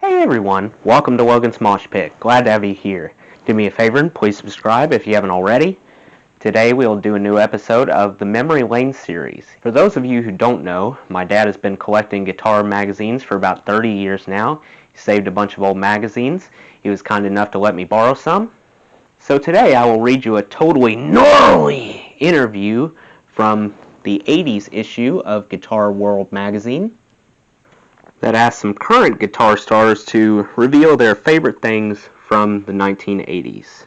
Hey everyone, welcome to Logan's Mosh Pit. Glad to have you here. Do me a favor and please subscribe if you haven't already. Today we'll do a new episode of the Memory Lane series. For those of you who don't know, my dad has been collecting guitar magazines for about 30 years now. He saved a bunch of old magazines. He was kind enough to let me borrow some. So today I will read you a totally gnarly interview from the 80s issue of Guitar World magazine that asked some current guitar stars to reveal their favorite things from the 1980s.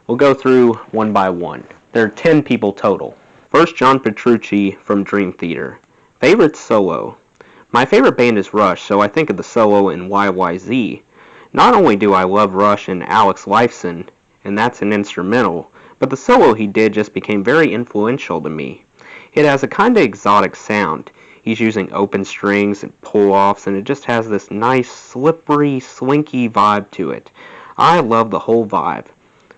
We'll go through one by one. There are 10 people total. First, John Petrucci from Dream Theater. Favorite solo. My favorite band is Rush, so I think of the solo in YYZ. Not only do I love Rush and Alex Lifeson, and that's an instrumental, but the solo he did just became very influential to me. It has a kind of exotic sound. He's using open strings and pull-offs, and it just has this nice, slippery, slinky vibe to it. I love the whole vibe.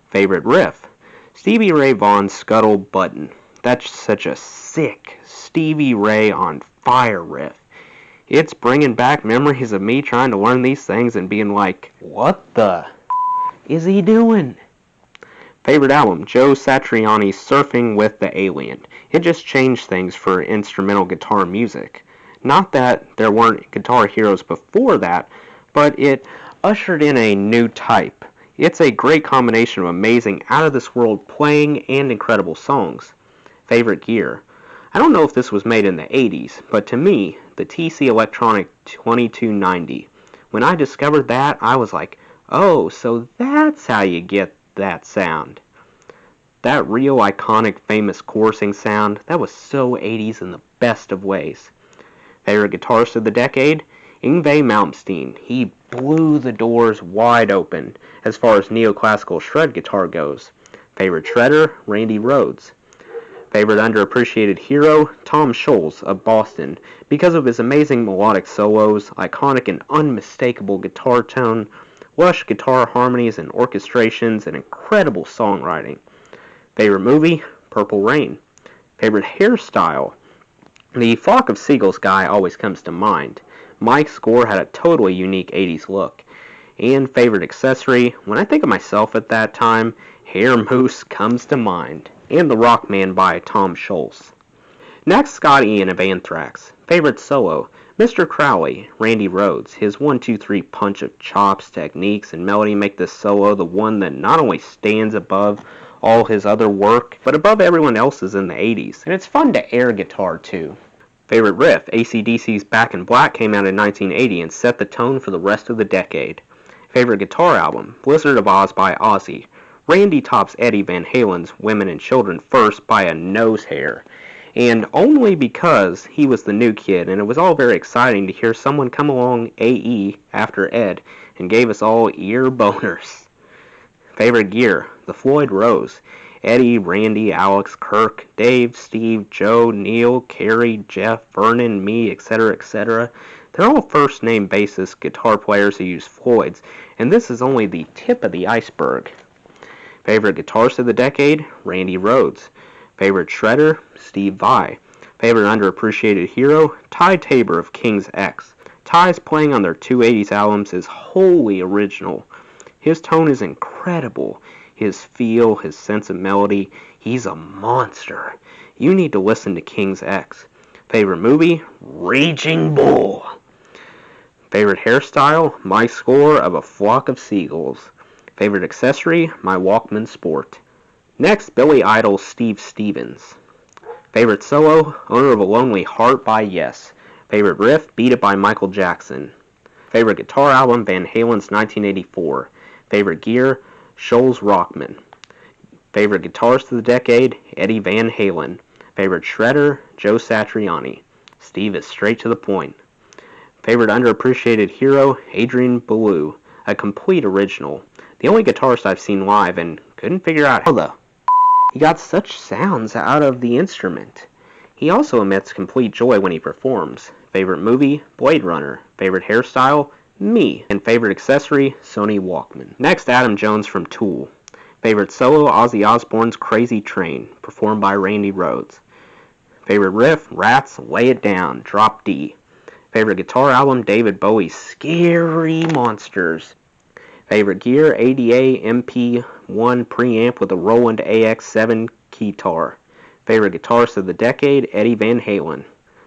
Favorite riff? Stevie Ray Vaughan's Scuttle Button. That's such a sick Stevie Ray on fire riff. It's bringing back memories of me trying to learn these things and being like, what the is he doing? Favorite album, Joe Satriani's Surfing with the Alien. It just changed things for instrumental guitar music. Not that there weren't guitar heroes before that, but it ushered in a new type. It's a great combination of amazing, out-of-this-world playing and incredible songs. Favorite gear. I don't know if this was made in the 80s, but to me, the TC Electronic 2290. When I discovered that, I was like, oh, so that's how you get that sound. That real iconic famous chorusing sound, that was so 80s in the best of ways. Favorite guitarist of the decade? Yngwie Malmsteen. He blew the doors wide open as far as neoclassical shred guitar goes. Favorite shredder? Randy Rhoads. Favorite underappreciated hero? Tom Scholz of Boston, because of his amazing melodic solos, iconic and unmistakable guitar tone, lush guitar harmonies and orchestrations, and incredible songwriting. Favorite movie? Purple Rain. Favorite hairstyle? The Flock of Seagulls guy always comes to mind. Mike's score had a totally unique 80s look. And favorite accessory? When I think of myself at that time, hair mousse comes to mind. And The Rock Man by Tom Scholz. Next, Scott Ian of Anthrax. Favorite solo? Mr. Crowley, Randy Rhoads. His 1-2-3 punch of chops, techniques, and melody make this solo the one that not only stands above all his other work, but above everyone else's in the 80s. And it's fun to air guitar too. Favorite riff? AC/DC's Back in Black came out in 1980 and set the tone for the rest of the decade. Favorite guitar album? Blizzard of Oz by Ozzy. Randy tops Eddie Van Halen's Women and Children First by a nose hair. And only because he was the new kid, and it was all very exciting to hear someone come along AE after Ed and gave us all ear boners. Favorite gear? The Floyd Rose. Eddie, Randy, Alex, Kirk, Dave, Steve, Joe, Neil, Kerry, Jeff, Vernon, me, etc., etc. They're all first-name bassist guitar players who use Floyds, and this is only the tip of the iceberg. Favorite guitarist of the decade? Randy Rhoads. Favorite shredder? Steve Vai. Favorite underappreciated hero? Ty Tabor of King's X. Ty's playing on their 280s albums is wholly original. His tone is incredible. His feel, his sense of melody, he's a monster. You need to listen to King's X. Favorite movie? Raging Bull. Favorite hairstyle? My score of A Flock of Seagulls. Favorite accessory? My Walkman Sport. Next, Billy Idol's Steve Stevens. Favorite solo? Owner of a Lonely Heart by Yes. Favorite riff? Beat It by Michael Jackson. Favorite guitar album? Van Halen's 1984. Favorite gear? Scholz Rockman. Favorite guitarist of the decade? Eddie Van Halen. Favorite shredder? Joe Satriani. Steve is straight to the point. Favorite underappreciated hero? Adrian Belew. A complete original. The only guitarist I've seen live and couldn't figure out how he got such sounds out of the instrument. He also emits complete joy when he performs. Favorite movie? Blade Runner. Favorite hairstyle? Me. And favorite accessory? Sony Walkman. Next, Adam Jones from Tool. Favorite solo? Ozzy Osbourne's Crazy Train, performed by Randy Rhoads. Favorite riff? Rats, Lay It Down, Drop D. Favorite guitar album, David Bowie's Scary Monsters. Favorite gear, ADA MP1 preamp with a Roland AX7 keytar. Favorite guitarist of the decade, Eddie Van Halen.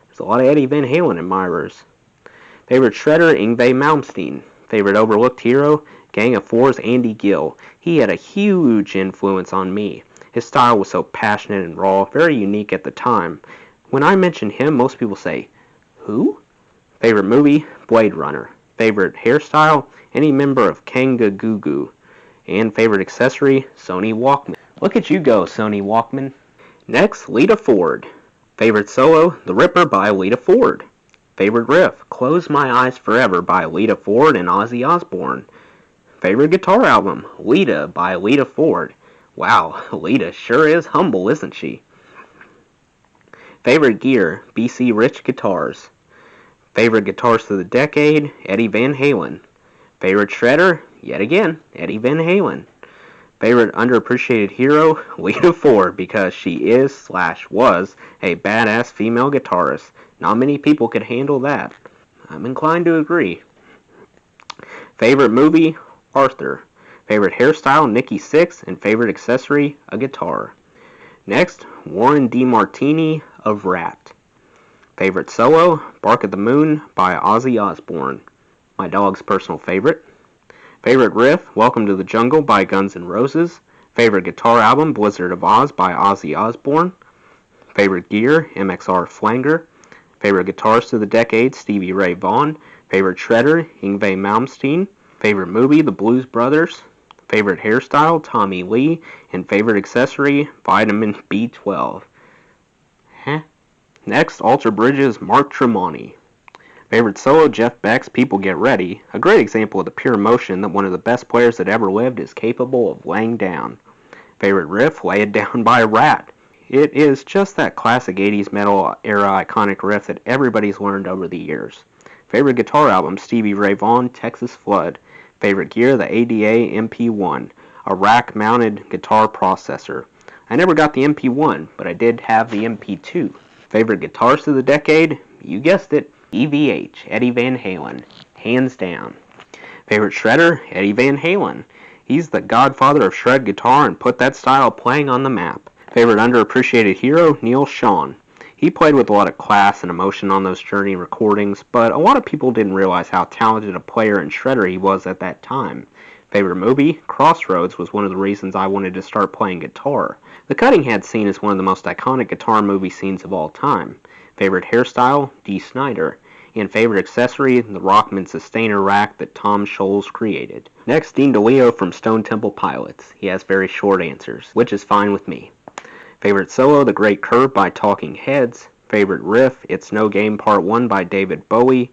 There's a lot of Eddie Van Halen admirers. Favorite shredder, Yngwie Malmsteen. Favorite overlooked hero, Gang of Four's Andy Gill. He had a huge influence on me. His style was so passionate and raw, very unique at the time. When I mention him, most people say, who? Favorite movie, Blade Runner. Favorite hairstyle, any member of Kanga Goo Goo. And favorite accessory, Sony Walkman. Look at you go, Sony Walkman. Next, Lita Ford. Favorite solo, The Ripper by Lita Ford. Favorite riff, Close My Eyes Forever by Lita Ford and Ozzy Osbourne. Favorite guitar album, Lita by Lita Ford. Wow, Lita sure is humble, isn't she? Favorite gear, BC Rich Guitars. Favorite guitarist of the decade, Eddie Van Halen. Favorite shredder, yet again, Eddie Van Halen. Favorite underappreciated hero, Lita Ford, because she is/was a badass female guitarist. Not many people could handle that. I'm inclined to agree. Favorite movie, Arthur. Favorite hairstyle, Nikki Sixx, and favorite accessory, a guitar. Next, Warren DeMartini of Rat. Favorite solo, Bark at the Moon by Ozzy Osbourne. My dog's personal favorite. Favorite riff, Welcome to the Jungle by Guns N' Roses. Favorite guitar album, Blizzard of Oz by Ozzy Osbourne. Favorite gear, MXR Flanger. Favorite guitarist of the decade, Stevie Ray Vaughan. Favorite shredder, Yngwie Malmsteen. Favorite movie, The Blues Brothers. Favorite hairstyle, Tommy Lee. And favorite accessory, Vitamin B12. Next, Alter Bridge's Mark Tremonti. Favorite solo, Jeff Beck's People Get Ready. A great example of the pure emotion that one of the best players that ever lived is capable of laying down. Favorite riff, Lay It Down by Rat. It is just that classic 80s metal era iconic riff that everybody's learned over the years. Favorite guitar album, Stevie Ray Vaughan, Texas Flood. Favorite gear, the ADA MP1, a rack-mounted guitar processor. I never got the MP1, but I did have the MP2. Favorite guitarist of the decade, you guessed it, EVH, Eddie Van Halen, hands down. Favorite shredder, Eddie Van Halen. He's the godfather of shred guitar and put that style of playing on the map. Favorite underappreciated hero, Neil Schon. He played with a lot of class and emotion on those Journey recordings, but a lot of people didn't realize how talented a player and shredder he was at that time. Favorite movie, Crossroads, was one of the reasons I wanted to start playing guitar. The Cutting Head scene is one of the most iconic guitar movie scenes of all time. Favorite hairstyle, Dee Snider. And favorite accessory, the Rockman Sustainer rack that Tom Scholz created. Next, Dean DeLeo from Stone Temple Pilots. He has very short answers, which is fine with me. Favorite solo, The Great Curve by Talking Heads. Favorite riff, It's No Game Part 1 by David Bowie.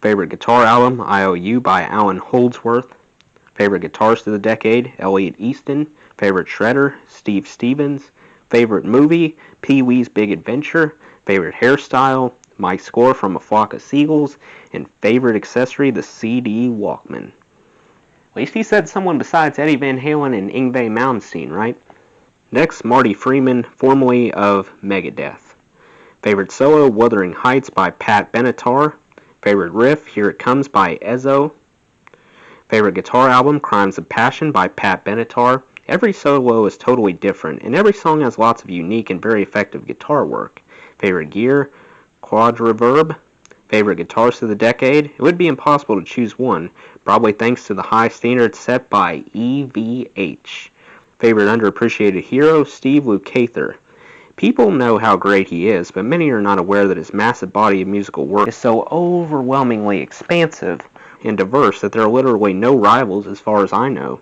Favorite guitar album, IOU by Alan Holdsworth. Favorite guitarist of the decade, Elliot Easton. Favorite shredder, Steve Stevens. Favorite movie, Pee-wee's Big Adventure. Favorite hairstyle, Mike Score from A Flock of Seagulls. And favorite accessory, the CD Walkman. At least he said someone besides Eddie Van Halen and Yngwie Malmsteen, right? Next, Marty Freeman, formerly of Megadeth. Favorite solo, Wuthering Heights by Pat Benatar. Favorite riff, Here It Comes by Ezzo. Favorite guitar album, Crimes of Passion by Pat Benatar. Every solo is totally different, and every song has lots of unique and very effective guitar work. Favorite gear, Quadraverb. Favorite guitarist of the decade, it would be impossible to choose one, probably thanks to the high standards set by EVH. Favorite underappreciated hero, Steve Lukather. People know how great he is, but many are not aware that his massive body of musical work is so overwhelmingly expansive and diverse that there are literally no rivals as far as I know.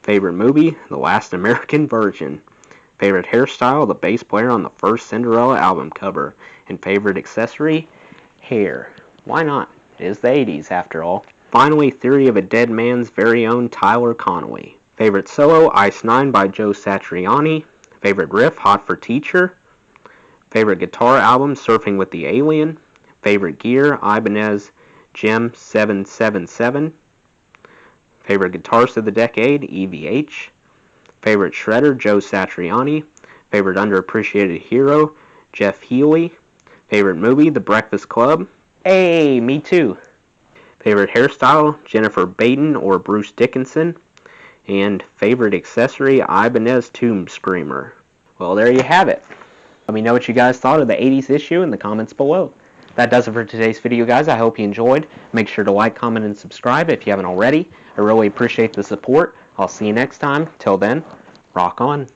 Favorite movie, The Last American Virgin. Favorite hairstyle, the bass player on the first Cinderella album cover. And favorite accessory, hair. Why not? It is the 80s after all. Finally, Theory of a Dead Man's very own Tyler Connolly. Favorite solo, Ice 9 by Joe Satriani. Favorite riff, Hot for Teacher. Favorite guitar album, Surfing with the Alien. Favorite gear, Ibanez Gem 777. Favorite guitarist of the decade, EVH. Favorite shredder, Joe Satriani. Favorite underappreciated hero, Jeff Healey. Favorite movie, The Breakfast Club. Hey, me too. Favorite hairstyle, Jennifer Baden or Bruce Dickinson. And favorite accessory, Ibanez Tomb Screamer. Well, there you have it. Let me know what you guys thought of the 80s issue in the comments below. That does it for today's video, guys. I hope you enjoyed. Make sure to like, comment, and subscribe if you haven't already. I really appreciate the support. I'll see you next time. Till then, rock on.